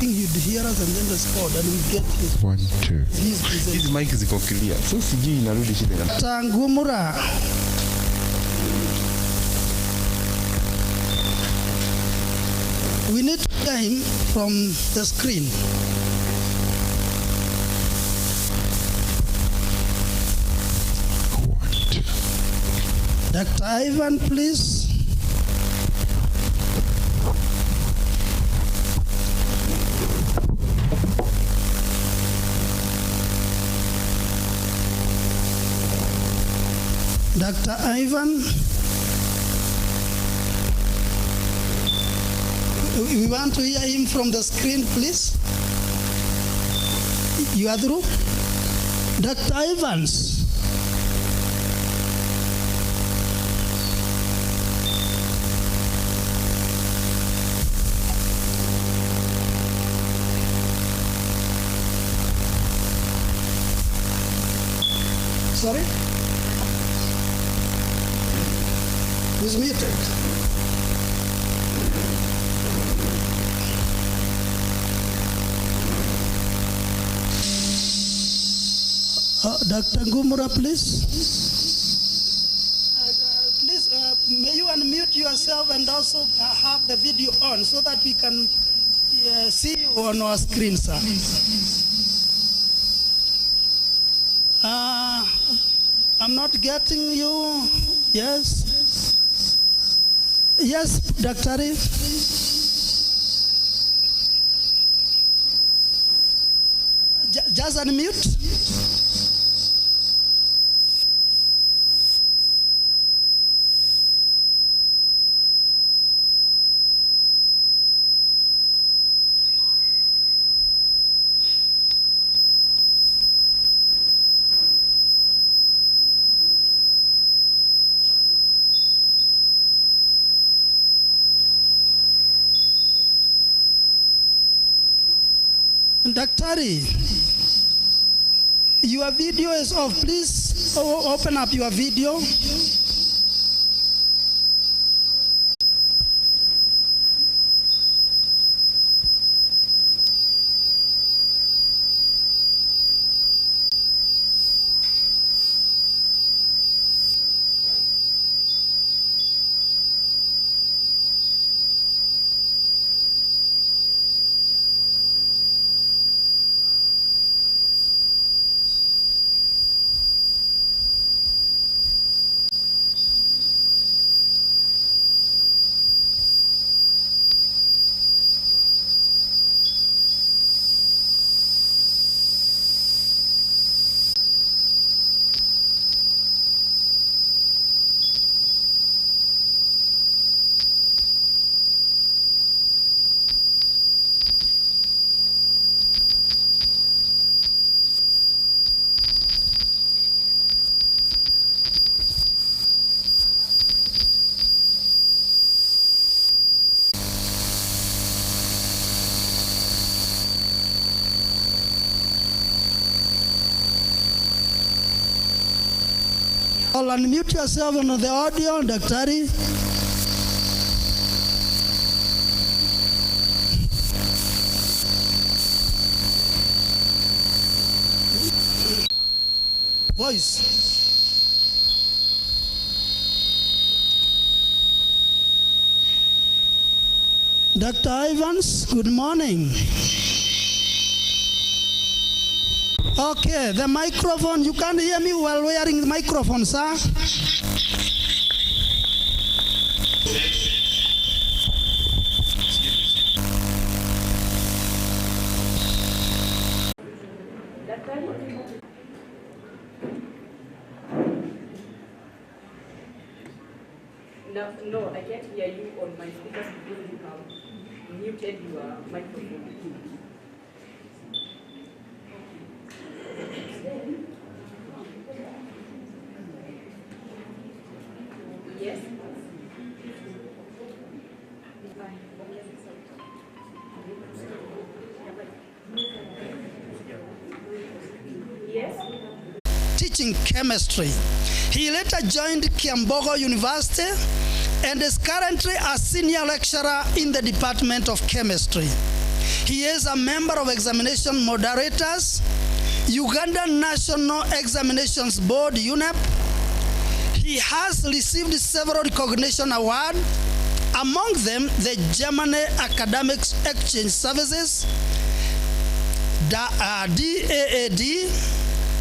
think you'd hear us and then respond and we get his 1 2. His mic ziko clear. So sijui inarudi shida. Tangumura. We need to hear him from the screen. Dr. Ivan, please. Dr. Ivan, we want to hear him from the screen, please. You are through? Dr. Ivans. Sorry? He's muted. Dr. Ngumura, please. Please, may you unmute yourself and also have the video on so that we can see you on our screen, sir. I'm not getting you. Yes. Yes, Dr. Arif. Just unmute. Daktari, your video is off. Please open up your video. I'll unmute yourself on the audio, Daktari. Voice. Dr. Ivans, good morning. Okay, the microphone, you can't hear me while wearing the microphone, sir. No, I can't hear you on my speakers because you have muted your microphone. Yes. Yes. Teaching chemistry. He later joined Kiambogo University and is currently a senior lecturer in the Department of Chemistry. He is a member of Examination Moderators, Uganda National Examinations Board, UNEP. He has received several recognition awards, among them the Germany Academic Exchange Services, DAAD,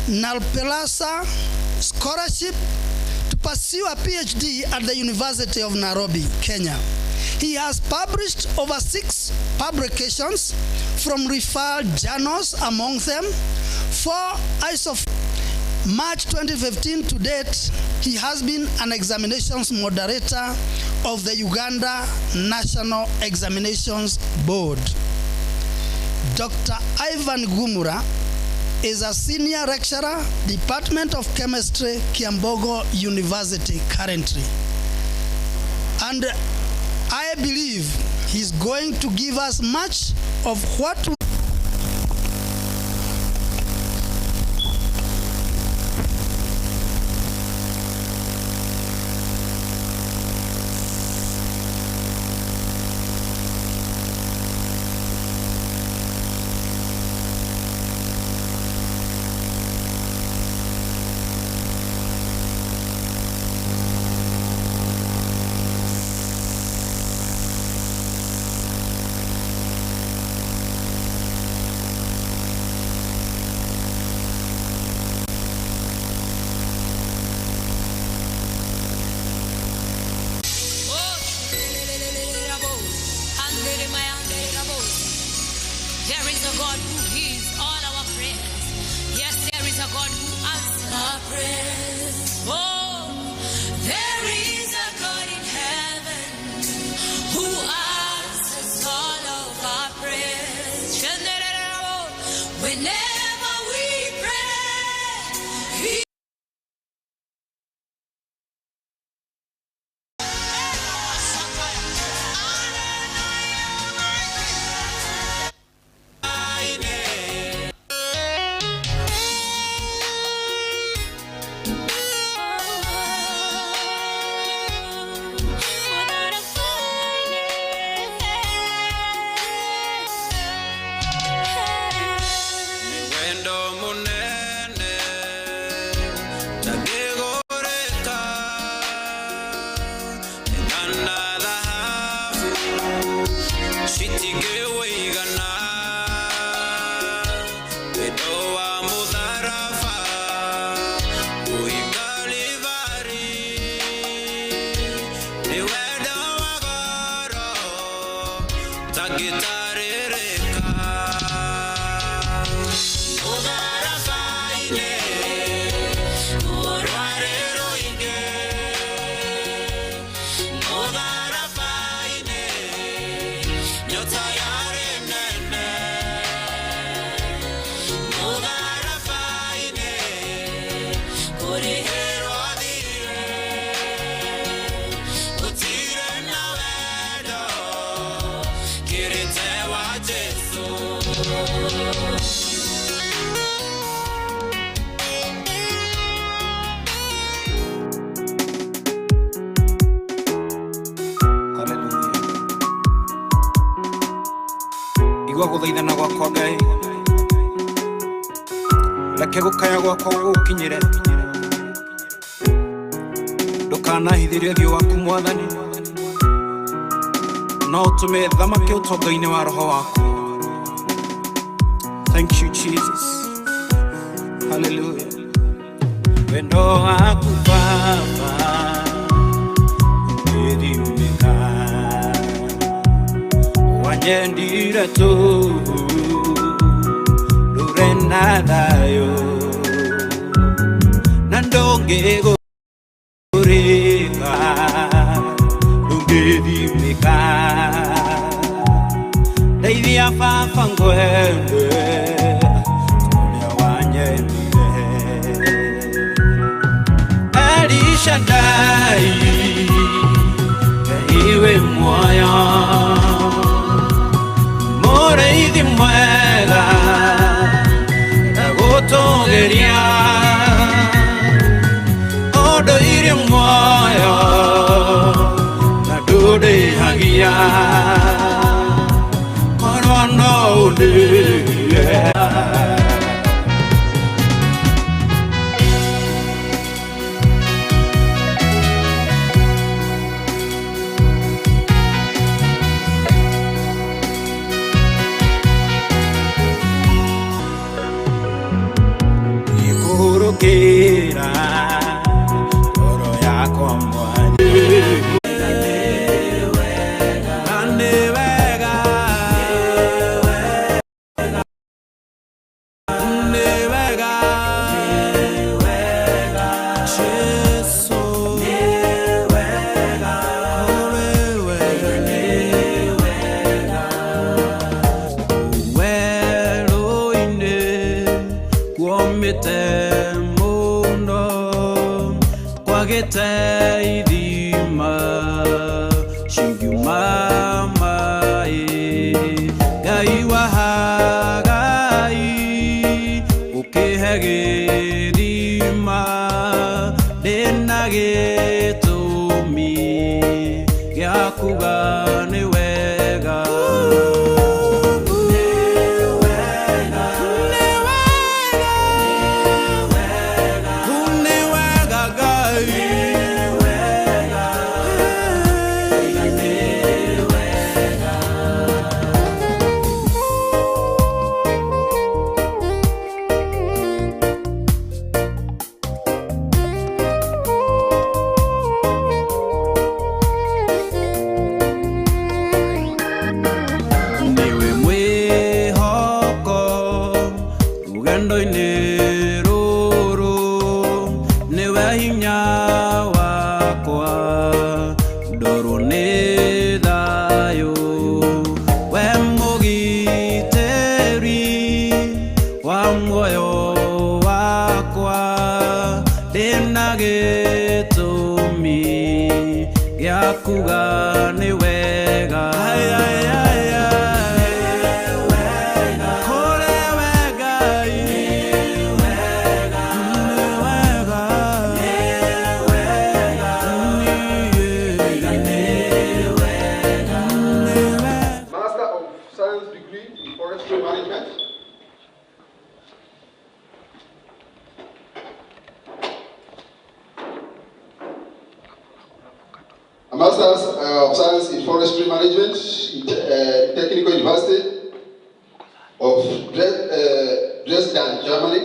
Nalpelasa Scholarship to pursue a PhD at the University of Nairobi, Kenya. He has published over 6 publications from referred journals, among them 4 as of March 2015 to date. He has been an examinations moderator of the Uganda National Examinations Board. Dr. Ivan Gumura is a senior lecturer, Department of Chemistry, Kiambogo University currently. And I believe he's going to give us much of what there is a God who hears all our prayers. Yes, there is a God who answers our prayers. Oh, there is a God in heaven who answers all of our prayers. Whenever we pray, He guthaithana gwakwa Ngai reke gukaya gwakwa gukinyire ndukanahithirie thio waku Mwathani no utume thamake utonga-ini wa roho waku. Thank you Jesus, hallelujah. Wendo waku Baba ndimika wanyendire tu lurena dayo nandonge goreka ndimika deithia baba ngwende tulia wanyendire Elishadai iwe moyo Moreithi mwega nagutugiria unduire muoyo na ndurihagia korwo no Nikurukira toro yako mwani Idima shiguma mai gai wahagai ukehage dima denage tumi yakuga ne wega yakuga ni wega kore wega Master of Science degree in Forestry Management. A Master's of Science in Forestry Management in Technical University of Dresden, Germany.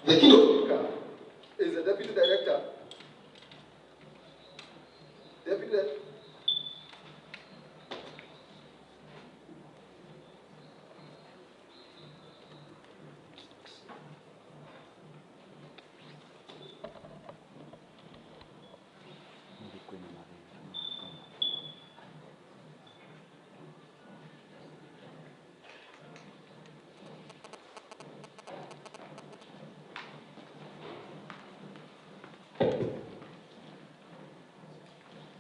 The keynote speaker is the Deputy Director.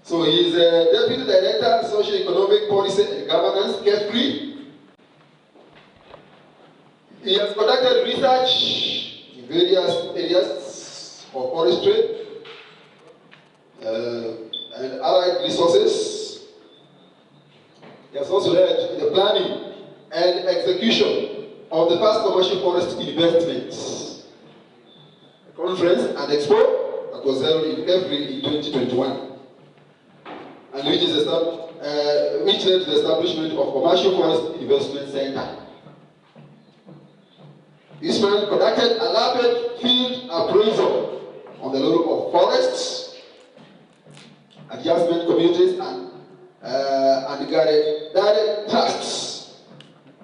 So he is a Deputy Director, Socio-Economic Policy and Governance, Carefree. He has conducted research in various areas of forestry and allied resources. He has also led the planning and execution of the first commercial forest investments conference and expo that was held in April in 2021. And which led to the establishment of Commercial Forest Investment Center. This man conducted a rapid field appraisal on the level of forests, adjustment communities, and direct trusts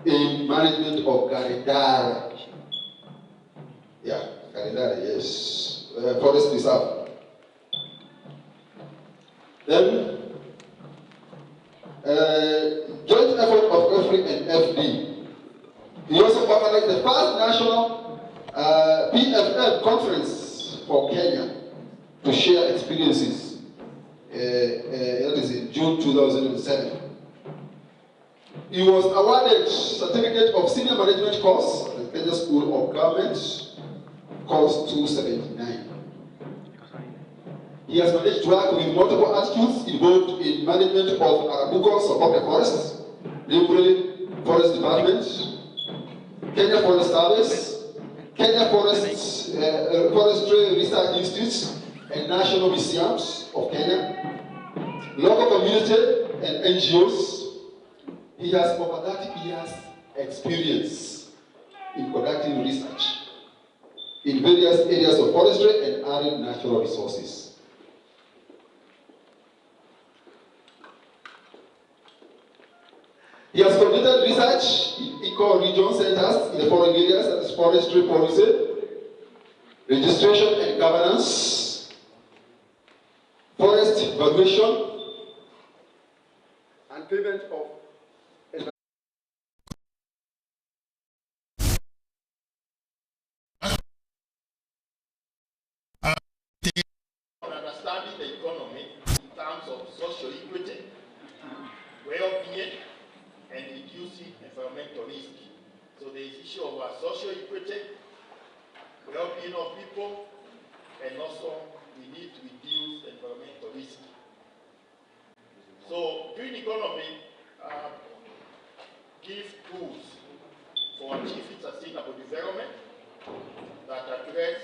in management of Garidara. Yeah, Garidara, yes, forest reserve. Then joint effort of FRI and FD. He also organized the first national PFM conference for Kenya to share experiences. That is in June 2007. He was awarded certificate of senior management course at the Kenya School of Government, course 279. He has managed to work with multiple attitudes involved in management of Arabuko Support Forests, Library Forest Department, Kenya Forest Service, Kenya Forestry Research Institutes, and National Museums of Kenya, local community and NGOs. He has over 30 years experience in conducting research in various areas of forestry and arid natural resources. He has conducted research in eco-region centers in the following areas, that is forestry policy, registration and governance, forest valuation, and payment of understanding the economy in terms of social equity, well-being, and reducing environmental risk. So there is issue of social equity, well-being of people, and also we need to reduce environmental risk. So green economy gives tools for achieving sustainable development that address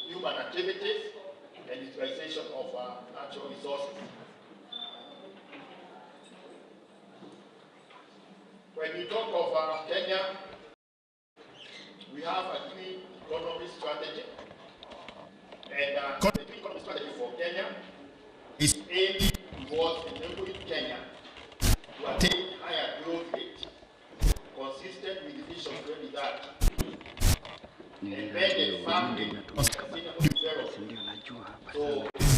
human activities and utilization of natural resources. When we talk of Kenya, we have a green economy strategy, and the green economy strategy for Kenya is aimed towards enabling Kenya to attain higher growth rate, consistent with the vision 2030, embedded firmly in sustainable development. So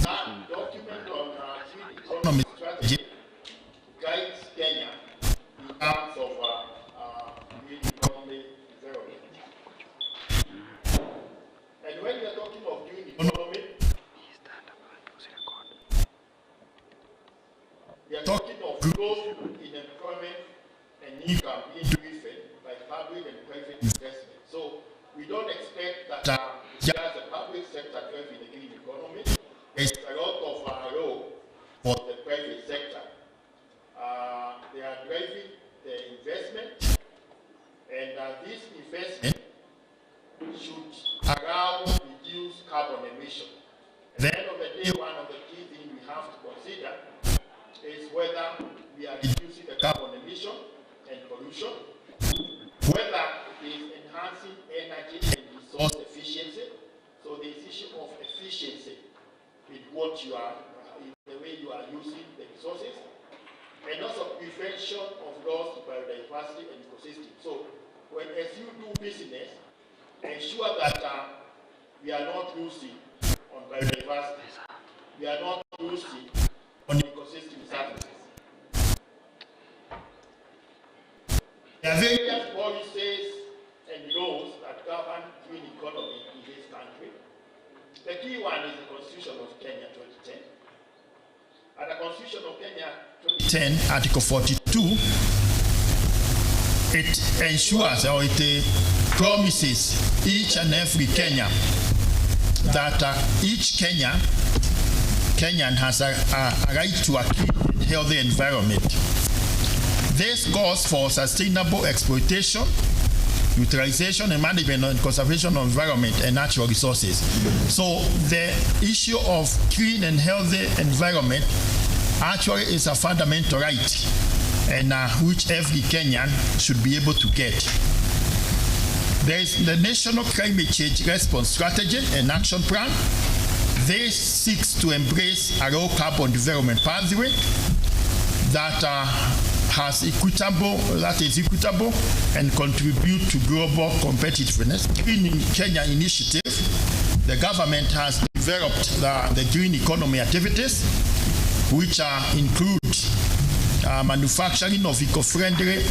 that document on green economy strategy guides Kenya in terms of green economy development. And when we are talking of green economy, we are talking of growth in employment and income being driven by public and private investment. So we don't expect that just the public sector driving the green economy. There's a lot of role for the private sector. They are driving the investment, and this investment should allow reduce carbon emission. At the end of the day, one of the key things we have to consider is whether we are reducing the carbon emission and pollution, whether it is enhancing energy and resource efficiency. So the issue of efficiency in what you are, in the way you are using the resources, and also prevention of loss to biodiversity and ecosystem. So as you do business, ensure that we are not losing on biodiversity, we are not losing on ecosystem services. There are various policies and laws that govern green economy in this country. The key one is the Constitution of Kenya 2010. And the Constitution of Kenya 2010, Article 42, it ensures or it promises each and every Kenyan that each Kenyan has a right to a clean, healthy environment. This calls for sustainable exploitation, utilization and management and conservation of environment and natural resources. So the issue of clean and healthy environment actually is a fundamental right, and which every Kenyan should be able to get. There is the National Climate Change Response Strategy and Action Plan. This seeks to embrace a low carbon development pathway that is equitable and contribute to global competitiveness. Green Kenya initiative, the government has developed the green economy activities, which include manufacturing of eco-friendly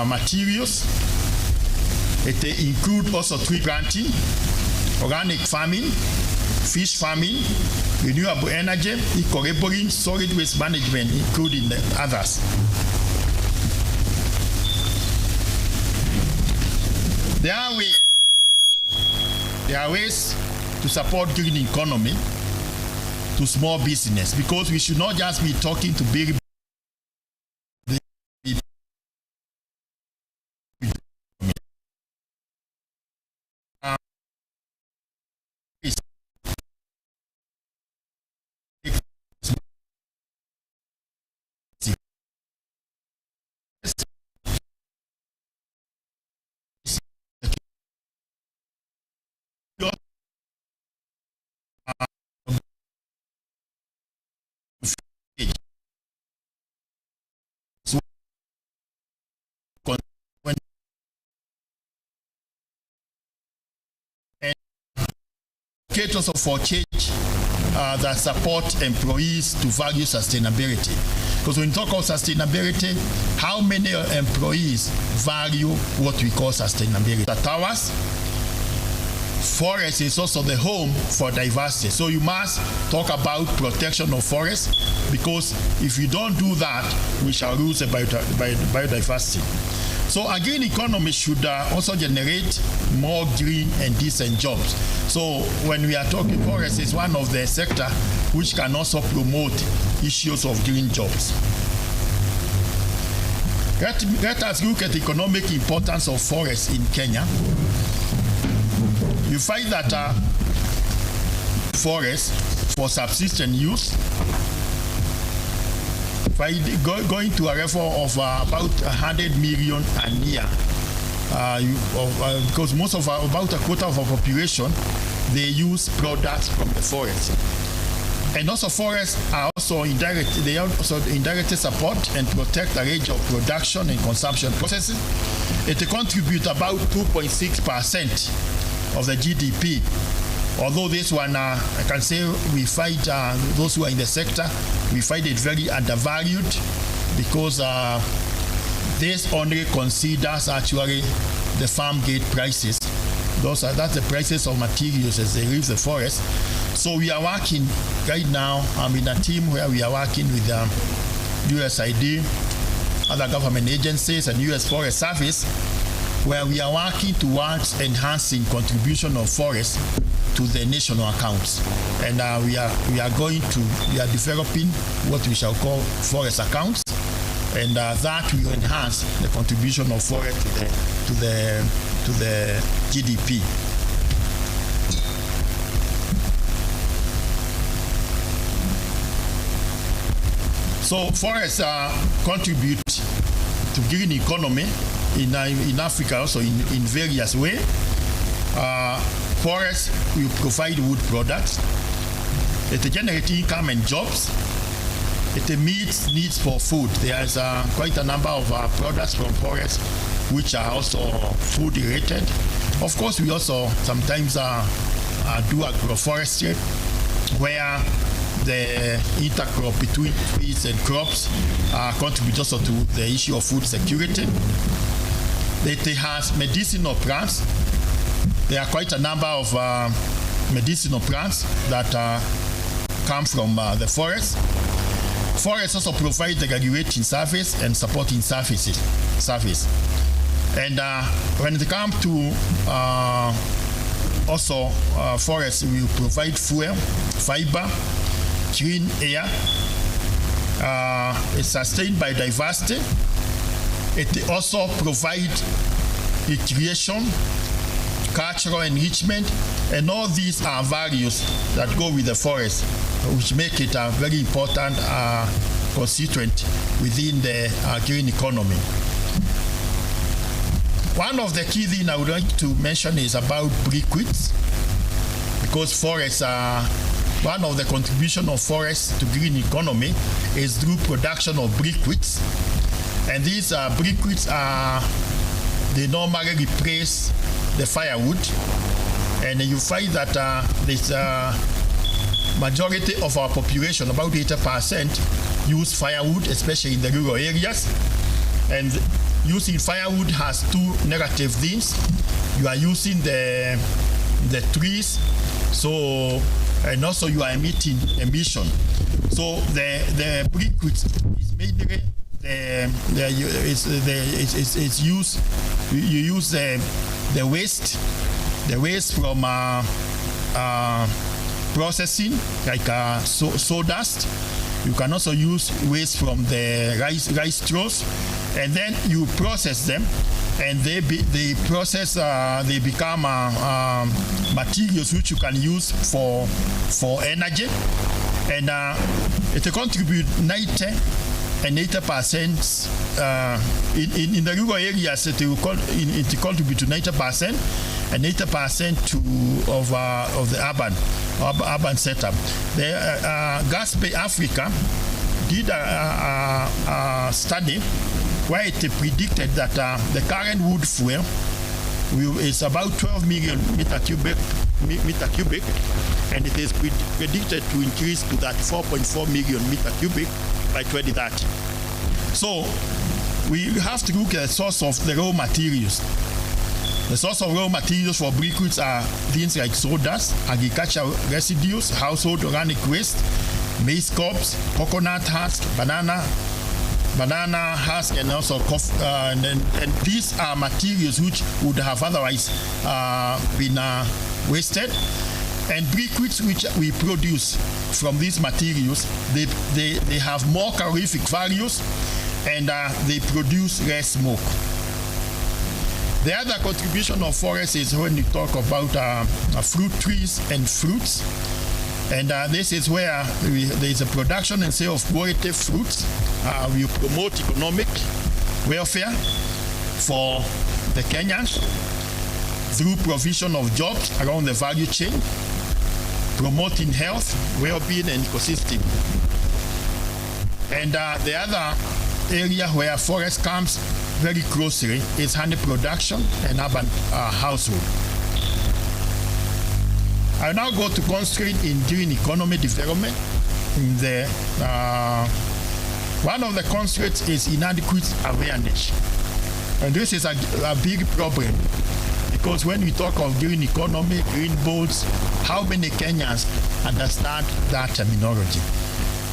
materials. It includes also tree planting, organic farming, fish farming, renewable energy, eco-labeling, solid waste management, including the others. There are ways to support green economy to small business, because we should not just be talking to big indicators for change that support employees to value sustainability. Because when you talk about sustainability, how many employees value what we call sustainability? The towers, forest is also the home for diversity. So you must talk about protection of forests, because if you don't do that, we shall lose the biodiversity. So a green economy should also generate more green and decent jobs. So when we are talking forest, is one of the sector which can also promote issues of green jobs. Let us look at the economic importance of forests in Kenya. You find that forests for subsistence use, going to a level of about 100 million a year, because most of about a quarter of our population, they use products from the forest. And also forests are also they also indirectly support and protect a range of production and consumption processes. It contributes about 2.6% of the GDP. Although this one, I can say we find those who are in the sector, we find it very undervalued, because this only considers actually the farm gate prices. That's the prices of materials as they leave the forest. So we are working right now. I'm in a team where we are working with USAID, other government agencies, and US Forest Service, where we are working towards enhancing contribution of forests to the national accounts. And we are developing what we shall call forest accounts, and that will enhance the contribution of forest to the GDP. So forests contribute to green economy in Africa also in various ways. Forests will provide wood products. It generates income and jobs. It meets needs for food. There is quite a number of products from forests which are also food related. Of course, we also sometimes do agroforestry, where the intercrop between trees and crops contributes also to the issue of food security. It has medicinal plants. There are quite a number of medicinal plants that come from the forest. Forests also provide the regulating service and supporting service. And when it comes to also forests will provide fuel, fiber, clean air. It's sustained by diversity. It also provides recreation, cultural enrichment, and all these are values that go with the forest, which make it a very important constituent within the green economy. One of the key things I would like to mention is about briquettes, because forests are one of the contribution of forests to green economy is through production of briquettes, and these briquettes they normally replace the firewood, and you find that this majority of our population, about 80%, use firewood, especially in the rural areas. And using firewood has two negative things. You are using the trees, so, and also you are emitting emission. So the briquette is mainly it's used. You use the waste from processing, like sawdust. You can also use waste from the rice straws, and then you process them, and they become materials which you can use for energy, and it contribute 90 and 80%. In the rural areas, it contribute to 90% and 80% of the urban setup. The Gas Bay Africa did a study where it predicted that the current wood fuel is about 12 million meter cubic, and it is predicted to increase to that 4.4 million meter cubic by 2030. So we have to look at the source of the raw materials. The source of raw materials for briquettes are things like sawdust, agricultural residues, household organic waste, maize cobs, coconut husk, banana husk, and also coffee. And these are materials which would have otherwise been wasted. And briquettes which we produce from these materials, they have more calorific values, and they produce less smoke. The other contribution of forests is when you talk about fruit trees and fruits. And this is where there is a production and sale of quality fruits. We promote economic welfare for the Kenyans through provision of jobs around the value chain, promoting health, well-being, and ecosystem. And the other area where forest comes very closely is honey production and urban household. I now go to constraint in green economy development. One of the constraints is inadequate awareness. And this is a big problem, because when we talk of green economy, green boats, how many Kenyans understand that terminology?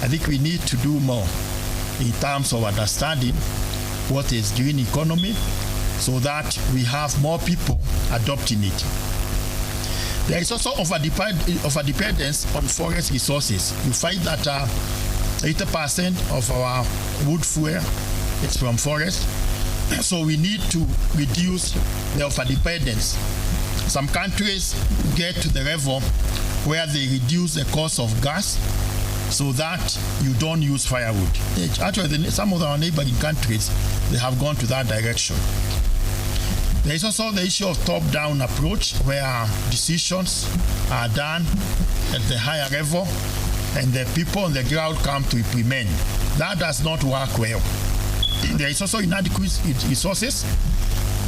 I think we need to do more in terms of understanding what is green economy, so that we have more people adopting it. There is also overdependence on forest resources. You find that 80% of our wood fuel is from forest, so we need to reduce the overdependence. Some countries get to the level where they reduce the cost of gas, so that you don't use firewood. Actually, some of our neighboring countries, they have gone to that direction. There is also the issue of top-down approach, where decisions are done at the higher level and the people on the ground come to implement. That does not work well. There is also inadequate resources.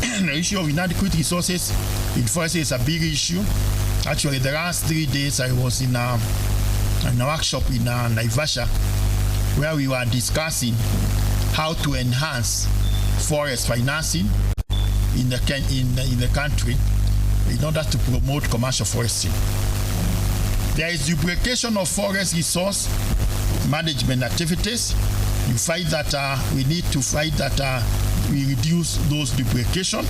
The issue of inadequate resources in forest is a big issue. Actually, the last 3 days I was in a workshop in Naivasha, where we were discussing how to enhance forest financing in the country in order to promote commercial forestry. There is duplication of forest resource management activities. You find that we need to find that we reduce those duplication.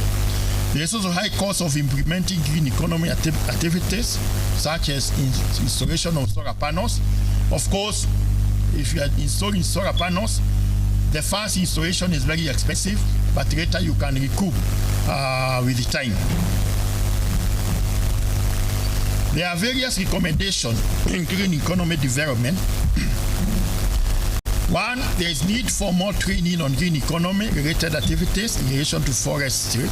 There is also high cost of implementing green economy activities, such as installation of solar panels. Of course, if you are installing solar panels, the first installation is very expensive, but later you can recoup with the time. There are various recommendations in green economy development. One, there is need for more training on green economy related activities in relation to forestry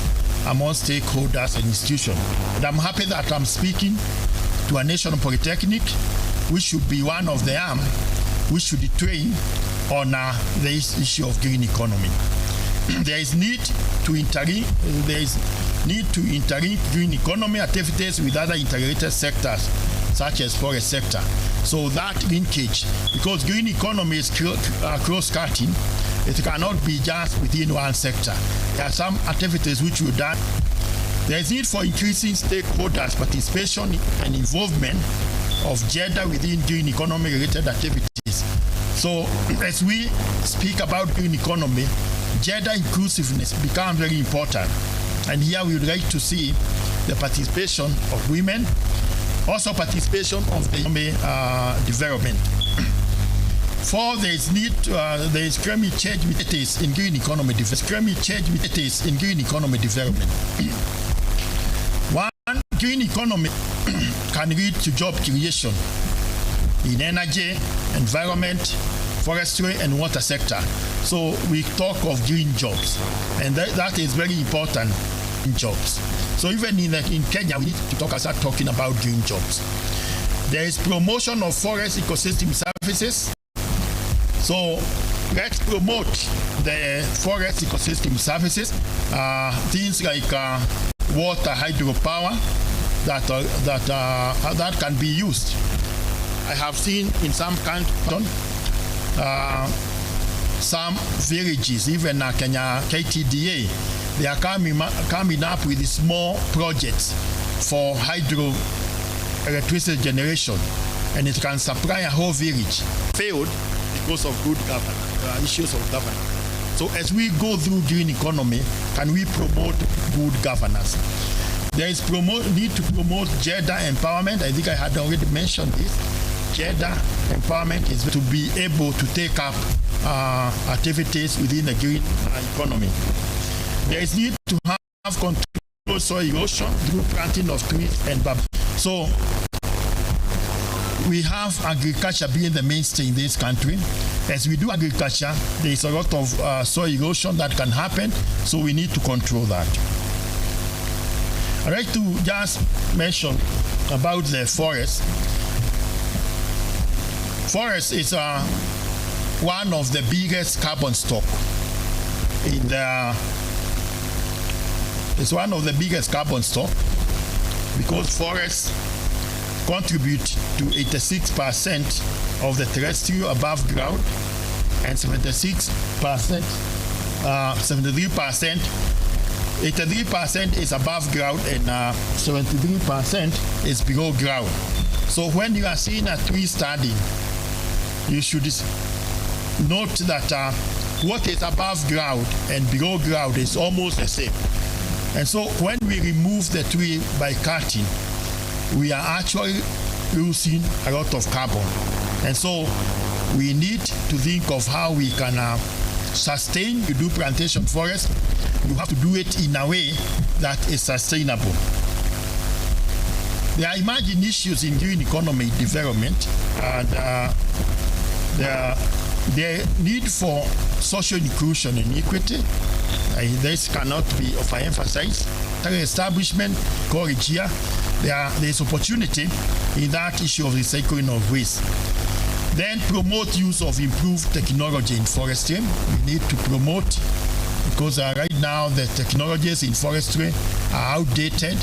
among stakeholders and institutions. And I'm happy that I'm speaking to a national polytechnic, which should be one of the arms which should be trained on this issue of green economy. There is need to interlink green economy activities with other integrated sectors, such as forest sector. So that linkage, because green economy is cross-cutting, it cannot be just within one sector. There are some activities which we done. There is need for increasing stakeholders' participation and involvement of gender within green economy related activities. So as we speak about green economy, gender inclusiveness becomes very important. And here we would like to see the participation of women Also participation of the development. 4, there is climate change activities in green economy development. 1, green economy can lead to job creation in energy, environment, forestry, and water sector. So we talk of green jobs, and that is very important in jobs. So even in Kenya, we need to start talking about green jobs. There is promotion of forest ecosystem services. So let's promote the forest ecosystem services, things like water, hydropower that can be used. I have seen in some countries, some villages, even Kenya KTDA, they are coming up with small projects for hydro electricity generation, and it can supply a whole village. Failed because of good governance, issues of governance. So as we go through green economy, can we promote good governance? There is need to promote gender empowerment. I think I had already mentioned this. Gender empowerment is to be able to take up activities within the green economy. There is need to have control soil erosion through planting of trees and bamboo. So we have agriculture being the mainstay in this country. As we do agriculture, there is a lot of soil erosion that can happen, so we need to control that. I'd like to just mention about the forest. Forest is one of the biggest carbon stock in the. It's one of the biggest carbon stock because forests contribute to 86% of the terrestrial above ground and 73%. 83% is above ground and 73% is below ground. So when you are seeing a tree standing, you should note that what is above ground and below ground is almost the same. And so when we remove the tree by cutting, we are actually losing a lot of carbon. And so we need to think of how we can sustain. You do plantation forest, you have to do it in a way that is sustainable. There are emerging issues in green economy development, and the need for social inclusion and equity. This cannot be overemphasized. Establishment, courage here. There is opportunity in that issue of recycling of waste. Then promote use of improved technology in forestry. We need to promote, because right now the technologies in forestry are outdated.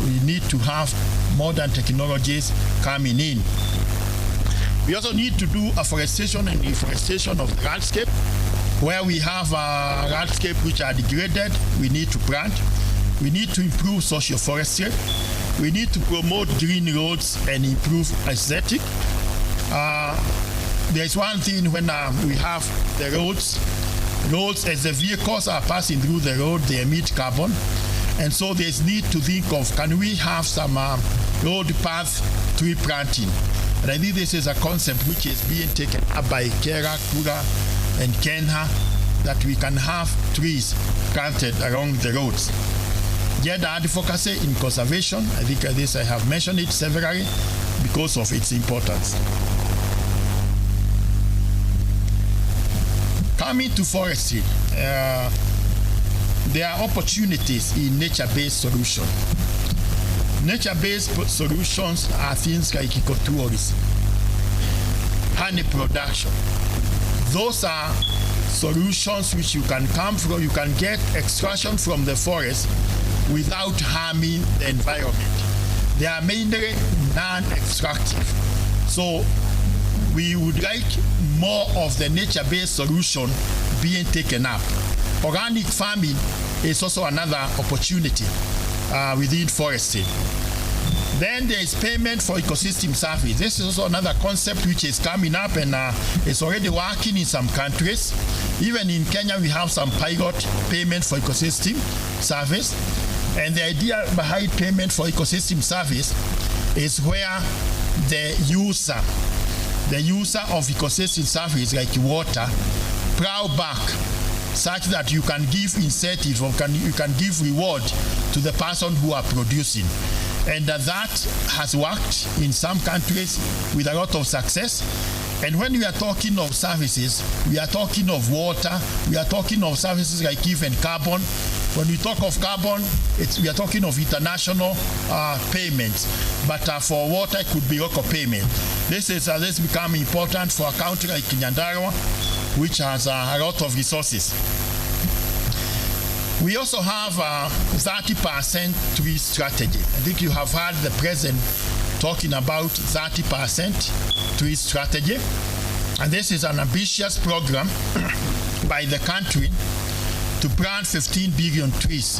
We need to have modern technologies coming in. We also need to do afforestation and reforestation of the landscape. Where we have a landscape which are degraded, we need to plant. We need to improve social forestry. We need to promote green roads and improve aesthetic. There's one thing when we have the roads as the vehicles are passing through the road, they emit carbon. And so there's need to think of, can we have some road path tree planting? And I think this is a concept which is being taken up by Kera, Kura, and Kenya, that we can have trees planted along the roads. Gender advocacy in conservation, I think this I have mentioned it severally because of its importance. Coming to forestry, there are opportunities in nature-based solutions. Nature-based solutions are things like ecotourism, honey production. Those are solutions which you can come from, you can get extraction from the forest without harming the environment. They are mainly non-extractive. So we would like more of the nature-based solution being taken up. Organic farming is also another opportunity within forestry. Then there is payment for ecosystem service. This is also another concept which is coming up and is already working in some countries. Even in Kenya, we have some pilot payment for ecosystem service. And the idea behind payment for ecosystem service is where the user of ecosystem services like water plow back such that you can give incentive or you can give reward to the person who are producing. And that has worked in some countries with a lot of success. And when we are talking of services, we are talking of water, we are talking of services like even carbon. When we talk of carbon, we are talking of international payments. But for water, it could be local payment. This become important for a country like Nyandarua, which has a lot of resources. We also have a 30% tree strategy. I think you have heard the president talking about 30% tree strategy. And this is an ambitious program by the country to plant 15 billion trees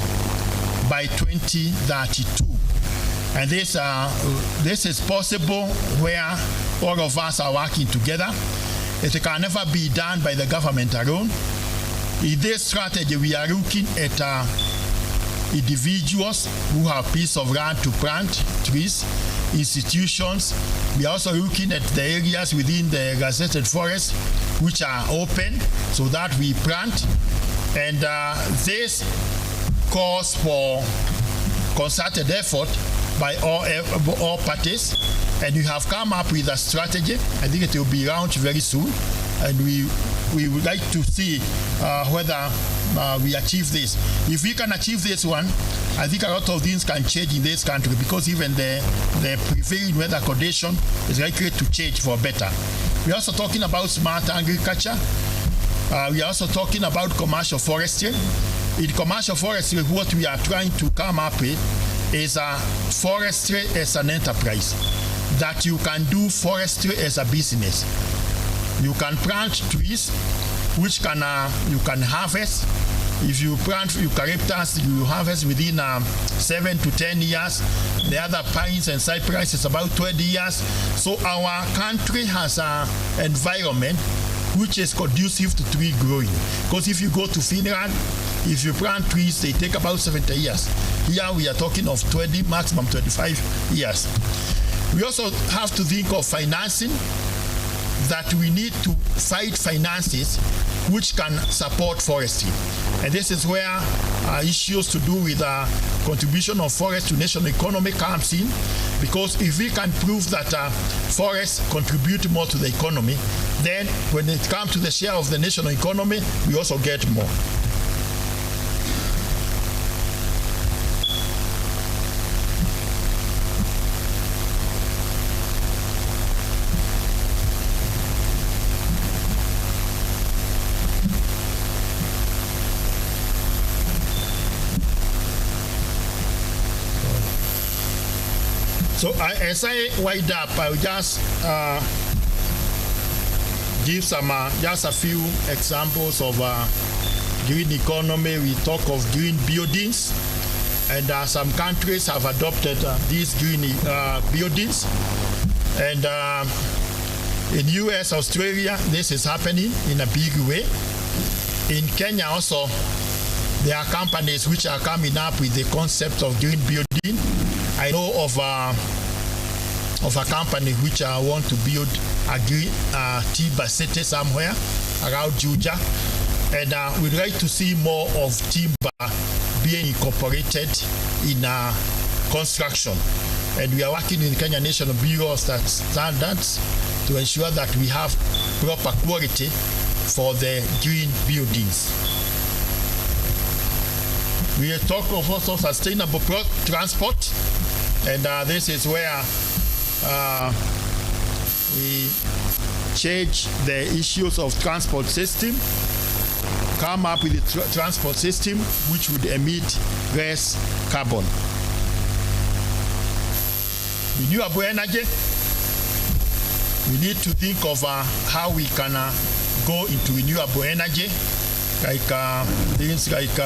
by 2032. And this is possible where all of us are working together. It can never be done by the government alone. In this strategy, we are looking at individuals who have piece of land to plant trees, institutions. We are also looking at the areas within the gazetted forest which are open so that we plant. And this calls for concerted effort by all parties. And we have come up with a strategy. I think it will be launched very soon. And we would like to see whether we achieve this. If we can achieve this one, I think a lot of things can change in this country because even the prevailing weather condition is likely to change for better. We're also talking about smart agriculture. We are also talking about commercial forestry. In commercial forestry, what we are trying to come up with is forestry as an enterprise, that you can do forestry as a business. You can plant trees which you can harvest. If you plant eucalyptus, you harvest within 7 to 10 years. The other pines and cypress is about 20 years. So our country has an environment which is conducive to tree growing. Because if you go to Finland, if you plant trees, they take about 70 years. Here we are talking of 20, maximum 25 years. We also have to think of financing, that we need to fight finances which can support forestry. And this is where issues to do with contribution of forest to national economy comes in, because if we can prove that forests contribute more to the economy, then when it comes to the share of the national economy, we also get more. So as I wind up, I'll just give some just a few examples of green economy. We talk of green buildings, and some countries have adopted these green buildings. And in US, Australia, this is happening in a big way. In Kenya also, there are companies which are coming up with the concept of green building. I know of a company which want to build a green timber city somewhere around Juja, and we'd like to see more of timber being incorporated in construction. And we are working in the Kenya National Bureau of Standards to ensure that we have proper quality for the green buildings. We talk of also sustainable transport, and this is where we change the issues of transport system, come up with a transport system which would emit less carbon. Renewable energy, we need to think of how we can go into renewable energy, like things like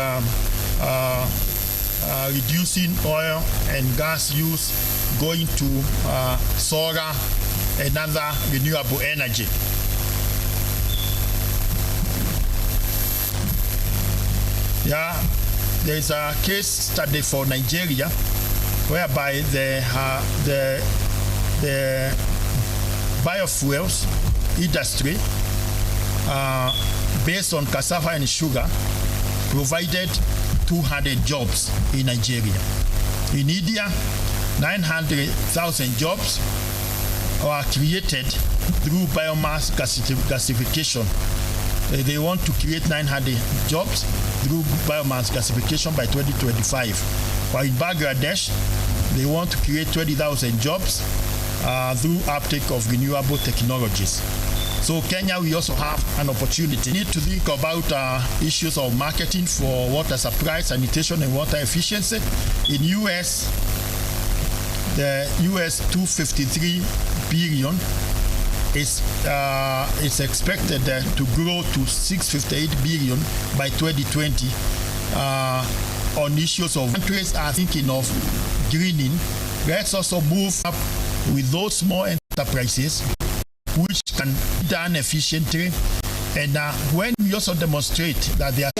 reducing oil and gas use, going to solar and other renewable energy. Yeah, there's a case study for Nigeria whereby the the biofuels industry, based on cassava and sugar, provided 200 jobs in Nigeria. In India, 900,000 jobs are created through biomass gasification. They want to create 900 jobs through biomass gasification by 2025. While in Bangladesh, they want to create 20,000 jobs through uptake of renewable technologies. So Kenya, we also have an opportunity. We need to think about issues of marketing for water supply, sanitation, and water efficiency. In US, the US 253 billion is expected to grow to 658 billion by 2020 on issues of countries are thinking of greening. Let's also move up with those small enterprises which can be done efficiently, and when we also demonstrate that they are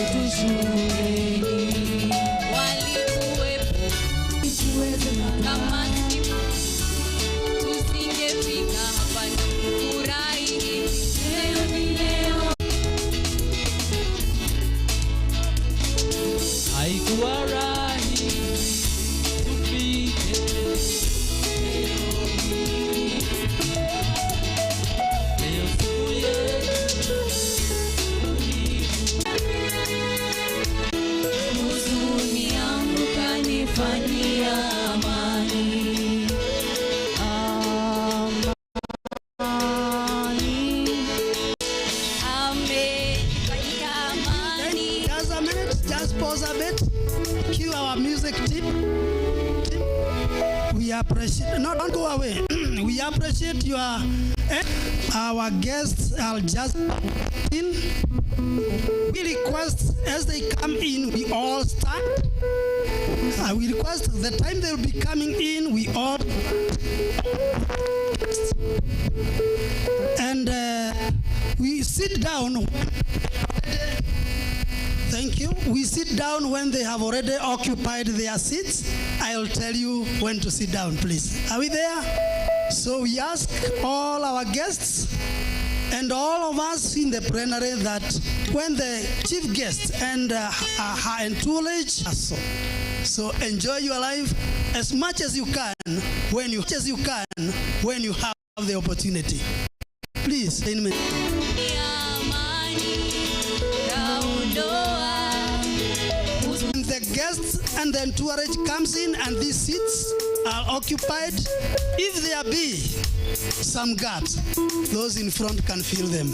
we appreciate our guests are just in. We request as they come in, we all stand. We request the time they will be coming in, we all and we sit down. Thank you. We sit down when they have already occupied their seats. I'll tell you when to sit down, please. Are we there? So we ask all our guests and all of us in the plenary that when the chief guest and her entourage, so enjoy your life as much as you can when you have the opportunity. Please, amen. The guests and the entourage comes in and these seats are occupied. If there be some gaps, those in front can fill them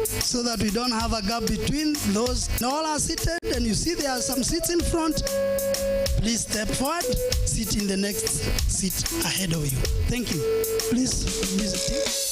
so that we don't have a gap between those. All are seated and you see there are some seats in front. Please step forward, sit in the next seat ahead of you. Thank you. Please sit.